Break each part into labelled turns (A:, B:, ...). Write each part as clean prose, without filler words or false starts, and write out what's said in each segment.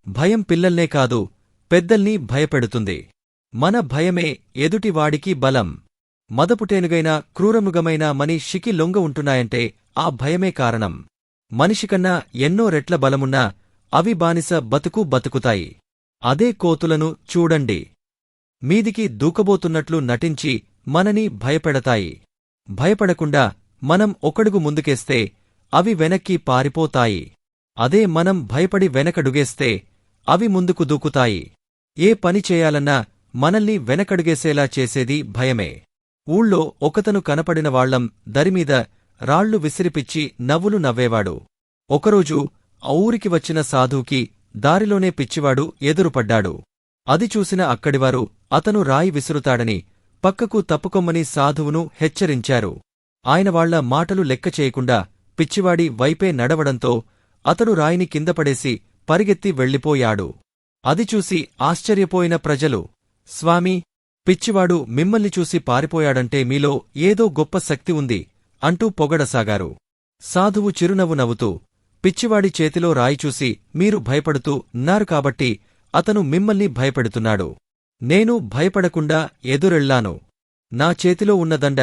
A: భయం పిల్లల్నే కాదు, పెద్దల్ని భయపెడుతుంది. మన భయమే ఎదుటివాడికి బలం. మదపుటేనుగైన క్రూరమృగమైన మనిషికి లొంగ ఉంటున్నాయంటే ఆ భయమే కారణం. మనిషికన్నా ఎన్నో రెట్ల బలమున్నా అవి బానిస బతుకుతాయి. అదే కోతులను చూడండి. మీదికి దూకబోతున్నట్లు నటించి మనని భయపెడతాయి. భయపడకుండా మనం ఒకడుగు ముందుకేస్తే అవి వెనక్కి పారిపోతాయి. అదే మనం భయపడి వెనకడుగేస్తే అవి ముందుకు దూకుతాయి. ఏ పని చేయాలన్నా మనల్ని వెనకడుగేసేలా చేసేది భయమే. ఊళ్ళో ఒకతను కనపడిన వాళ్లం దరిమీద రాళ్లు విసిరిపిచ్చి నవ్వులు నవ్వేవాడు. ఒకరోజు ఆ ఊరికి వచ్చిన సాధువుకి దారిలోనే పిచ్చివాడు ఎదురుపడ్డాడు. అది చూసిన అక్కడివారు అతను రాయి విసురుతాడని పక్కకు తప్పుకొమ్మని సాధువును హెచ్చరించారు. ఆయన వాళ్ల మాటలు లెక్క చేయకుండా పిచ్చివాడి వైపే నడవడంతో అతడు రాయిని కిందపడేసి పరిగెత్తి వెళ్ళిపోయాడు. అది చూసి ఆశ్చర్యపోయిన ప్రజలు, స్వామీ, పిచ్చివాడు మిమ్మల్ని చూసి పారిపోయాడంటే మీలో ఏదో గొప్ప శక్తి ఉంది అంటూ పొగడసాగారు. సాధువు చిరునవ్వు నవ్వుతూ, పిచ్చివాడి చేతిలో రాయి చూసి మీరు భయపడుతూ ఉన్నారు కాబట్టి అతను మిమ్మల్ని భయపెడుతున్నాడు. నేను భయపడకుండా ఎదురెళ్లాను. నా చేతిలో ఉన్న దండ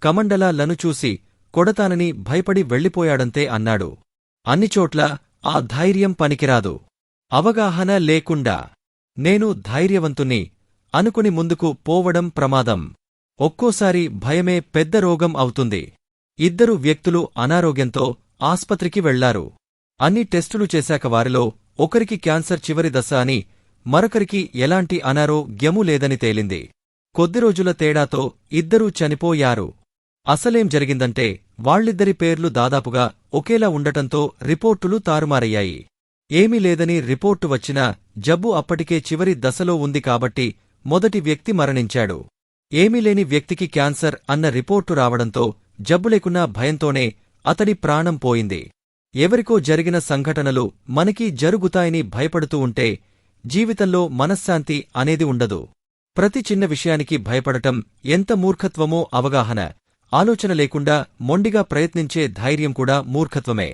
A: కమండలాలను చూసి కొడతానని భయపడి వెళ్ళిపోయాడంతే అన్నాడు. అన్నిచోట్లా ఆ ధైర్యం పనికిరాదు. అవగాహన లేకుండా నేను ధైర్యవంతుణ్ణి అనుకుని ముందుకు పోవడం ప్రమాదం. ఒక్కోసారి భయమే పెద్ద రోగం అవుతుంది. 2 వ్యక్తులు అనారోగ్యంతో ఆస్పత్రికి వెళ్లారు. అన్ని టెస్టులు చేశాక వారిలో ఒకరికి క్యాన్సర్ చివరి దశ అని, మరొకరికి ఎలాంటి అనారోగ్యమూ లేదని తేలింది. కొద్ది రోజుల తేడాతో 2 చనిపోయారు. అసలేం జరిగిందంటే వాళ్ళిద్దరి పేర్లు దాదాపుగా ఒకేలా ఉండటంతో రిపోర్టులు తారుమారయ్యాయి. ఏమీ లేదని రిపోర్టు వచ్చినా జబ్బు అప్పటికే చివరి దశలో ఉంది కాబట్టి మొదటి వ్యక్తి మరణించాడు. ఏమీ లేని వ్యక్తికి క్యాన్సర్ అన్న రిపోర్టు రావడంతో జబ్బు లేకున్నా భయంతోనే అతడి ప్రాణం పోయింది. ఎవరికో జరిగిన సంఘటనలు మనకీ జరుగుతాయని భయపడుతూ ఉంటే జీవితంలో మనశ్శాంతి అనేది ఉండదు. ప్రతి చిన్న విషయానికి భయపడటం ఎంత మూర్ఖత్వమో అవగాహన, ఆలోచన లేకుండా మొండిగా ప్రయత్నించే ధైర్యం కూడా మూర్ఖత్వమే.